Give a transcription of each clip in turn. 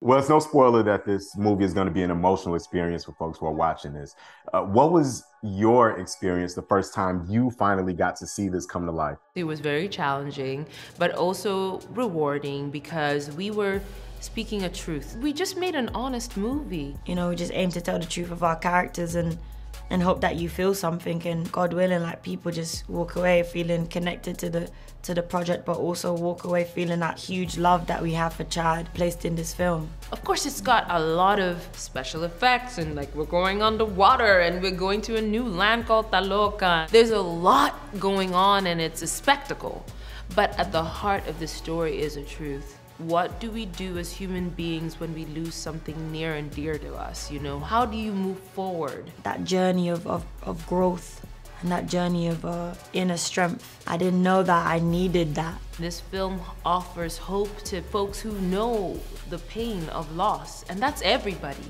Well, it's no spoiler that this movie is going to be an emotional experience for folks who are watching this. What was your experience the first time you finally got to see this come to life? It was very challenging, but also rewarding because we were speaking a truth. We just made an honest movie. You know, we just aim to tell the truth of our characters and hope that you feel something, and God willing, like, people just walk away feeling connected to the project, but also walk away feeling that huge love that we have for Chad placed in this film. Of course, it's got a lot of special effects, and like we're going underwater and we're going to a new land called Taloca. There's a lot going on and it's a spectacle. But at the heart of the story is a truth. What do we do as human beings when we lose something near and dear to us, you know? How do you move forward? That journey of growth and that journey of inner strength. I didn't know that I needed that. This film offers hope to folks who know the pain of loss, and that's everybody.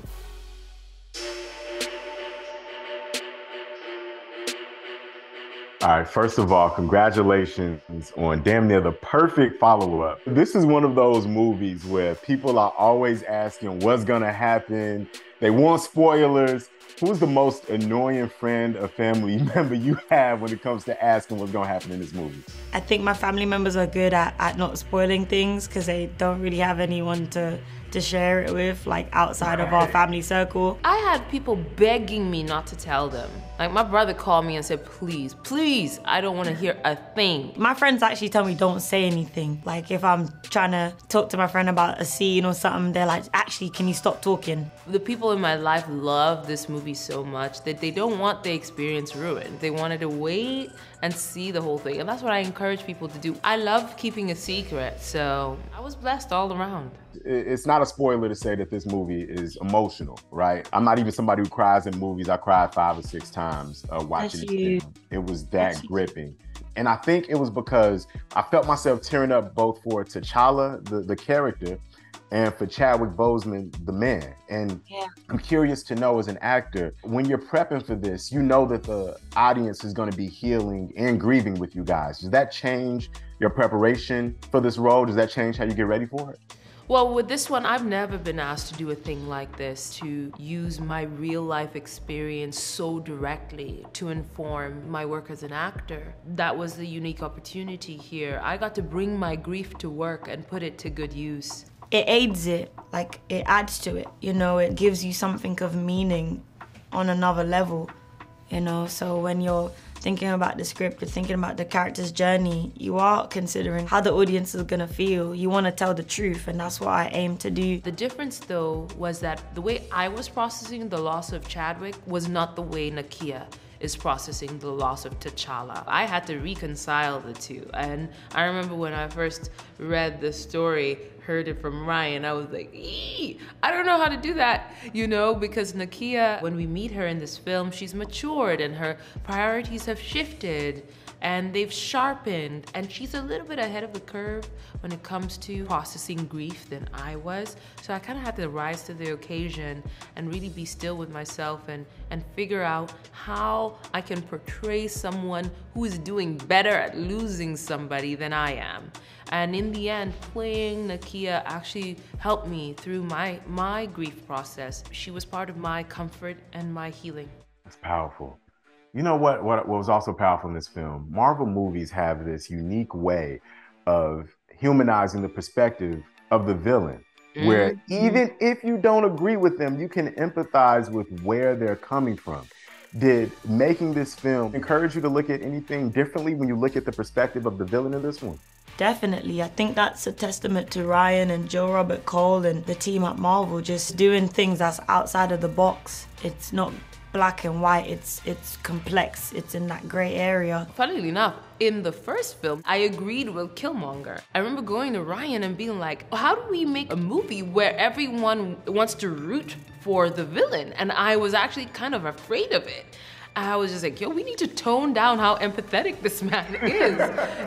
All right, first of all, congratulations on damn near the perfect follow-up. This is one of those movies where people are always asking what's gonna happen. They want spoilers. Who's the most annoying friend or family member you have when it comes to asking what's gonna happen in this movie? I think my family members are good at not spoiling things because they don't really have anyone to share it with, like outside of our family circle. I had people begging me not to tell them. Like my brother called me and said, please, please, I don't want to hear a thing. My friends actually tell me don't say anything. Like if I'm trying to talk to my friend about a scene or something, they're like, actually, can you stop talking? The people in my life love this movie so much that they don't want the experience ruined. They wanted to wait and see the whole thing. And that's what I encourage people to do. I love keeping a secret, so I was blessed all around. It's not a spoiler to say that this movie is emotional, right? I'm not even somebody who cries in movies. I cried 5 or 6 times watching it. It was that gripping. And I think it was because I felt myself tearing up both for T'Challa, the character, and for Chadwick Boseman, the man. And I'm curious to know, as an actor, when you're prepping for this, you know that the audience is going to be healing and grieving with you guys. Does that change your preparation for this role? Does that change how you get ready for it? Well, with this one, I've never been asked to do a thing like this, to use my real life experience so directly to inform my work as an actor. That was the unique opportunity here. I got to bring my grief to work and put it to good use. It aids it, like it adds to it, you know, it gives you something of meaning on another level, you know, so when you're thinking about the script, you're thinking about the character's journey, you are considering how the audience is gonna feel. You wanna tell the truth, and that's what I aim to do. The difference though was that the way I was processing the loss of Chadwick was not the way Nakia is processing the loss of T'Challa. I had to reconcile the two. And I remember when I first read the story, heard it from Ryan, I was like, eee, I don't know how to do that, you know, because Nakia, when we meet her in this film, she's matured and her priorities have shifted and they've sharpened, and she's a little bit ahead of the curve when it comes to processing grief than I was. So I kind of had to rise to the occasion and really be still with myself and figure out how I can portray someone who is doing better at losing somebody than I am. And in the end, playing Nakia actually helped me through my grief process. She was part of my comfort and my healing. That's powerful. You know what was also powerful in this film? Marvel movies have this unique way of humanizing the perspective of the villain, where even if you don't agree with them, you can empathize with where they're coming from. Did making this film encourage you to look at anything differently when you look at the perspective of the villain in this one? Definitely. I think that's a testament to Ryan and Joe Robert Cole and the team at Marvel, just doing things that's outside of the box. It's not black and white, it's complex, it's in that gray area. Funnily enough, in the first film, I agreed with Killmonger. I remember going to Ryan and being like, how do we make a movie where everyone wants to root for the villain? And I was actually kind of afraid of it. I was just like, yo, we need to tone down how empathetic this man is,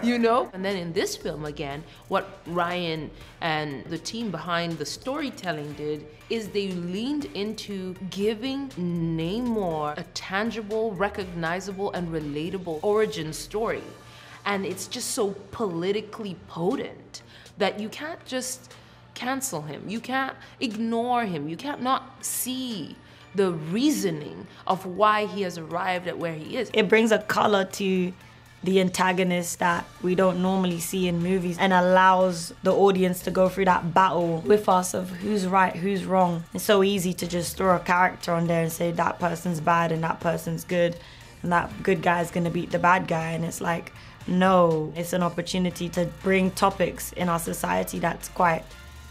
you know? And then in this film again, what Ryan and the team behind the storytelling did is they leaned into giving Namor a tangible, recognizable, and relatable origin story. And it's just so politically potent that you can't just cancel him. You can't ignore him. You can't not see the reasoning of why he has arrived at where he is. It brings a color to the antagonist that we don't normally see in movies and allows the audience to go through that battle with us of who's right, who's wrong. It's so easy to just throw a character on there and say that person's bad and that person's good and that good guy's gonna beat the bad guy. And it's like, no, it's an opportunity to bring topics in our society that's quite,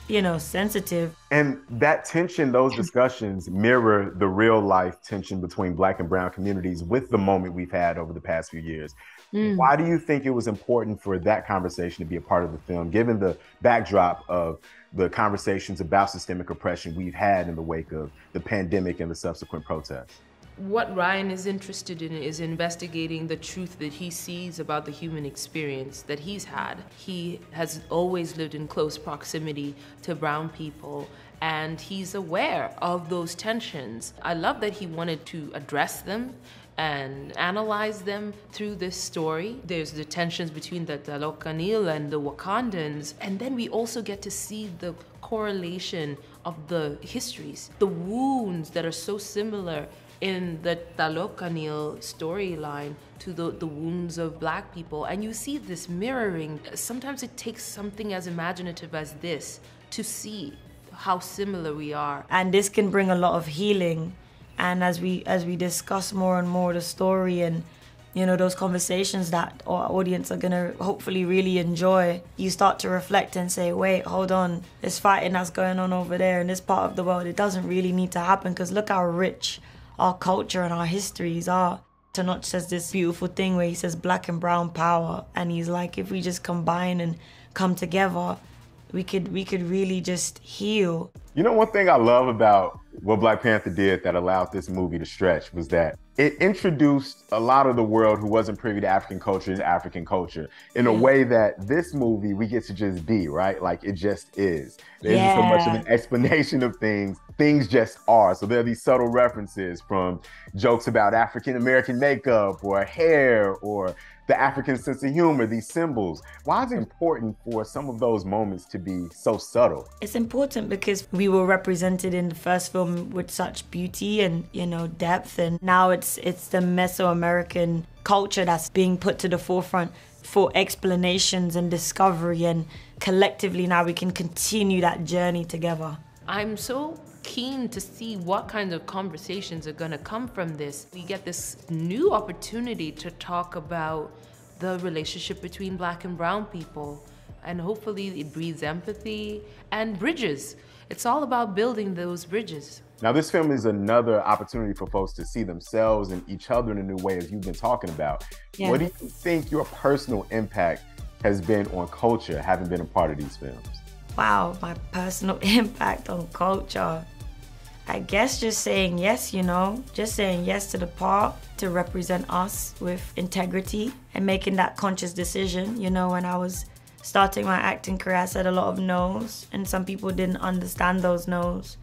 you know, sensitive. And that tension, those discussions mirror the real life tension between Black and brown communities with the moment we've had over the past few years. Why do you think it was important for that conversation to be a part of the film, given the backdrop of the conversations about systemic oppression we've had in the wake of the pandemic and the subsequent protests? What Ryan is interested in is investigating the truth that he sees about the human experience that he's had. He has always lived in close proximity to brown people, and he's aware of those tensions. I love that he wanted to address them and analyze them through this story. There's the tensions between the Talokanil and the Wakandans, and then we also get to see the correlation of the histories, the wounds that are so similar in the Talokanil storyline to the wounds of Black people. And you see this mirroring. Sometimes it takes something as imaginative as this to see how similar we are. And this can bring a lot of healing. And as we discuss more and more the story and, you know, those conversations that our audience are gonna hopefully really enjoy, you start to reflect and say, wait, hold on, this fighting that's going on over there in this part of the world, it doesn't really need to happen, because look how rich our culture and our histories are. Tenoch says this beautiful thing where he says Black and brown power, and he's like, if we just combine and come together, we could really just heal. You know, one thing I love about what Black Panther did that allowed this movie to stretch was that it introduced a lot of the world who wasn't privy to African culture into African culture in a way that this movie we get to just be, right? Like, it just is. There isn't so much of an explanation of things. Things just are. So there are these subtle references from jokes about African-American makeup or hair or the African sense of humor, these symbols. Why is it important for some of those moments to be so subtle? It's important because we were represented in the first film with such beauty and, you know, depth, and now it's the Mesoamerican culture that's being put to the forefront for explanations and discovery, and collectively now we can continue that journey together. I'm so keen to see what kinds of conversations are going to come from this. We get this new opportunity to talk about the relationship between Black and brown people, and hopefully it breeds empathy and bridges. It's all about building those bridges. Now, this film is another opportunity for folks to see themselves and each other in a new way, as you've been talking about. Yeah. What do you think your personal impact has been on culture, having been a part of these films? Wow, my personal impact on culture. I guess just saying yes, you know, just saying yes to the part to represent us with integrity and making that conscious decision. You know, when I was starting my acting career, I said a lot of no's, and some people didn't understand those no's.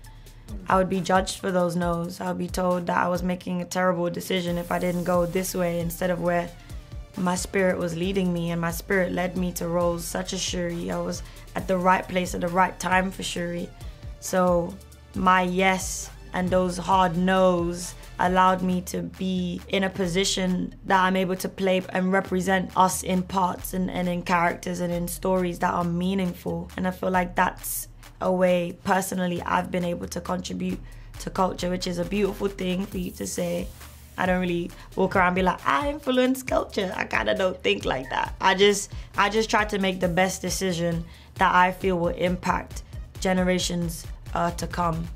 I would be judged for those no's. I would be told that I was making a terrible decision if I didn't go this way instead of where my spirit was leading me, and my spirit led me to roles such as Shuri. I was at the right place at the right time for Shuri. So my yes and those hard no's allowed me to be in a position that I'm able to play and represent us in parts and in characters and in stories that are meaningful. And I feel like that's a way personally I've been able to contribute to culture, which is a beautiful thing for you to say. I don't really walk around and be like, I influence culture. I kind of don't think like that. I just try to make the best decision that I feel will impact generations to come.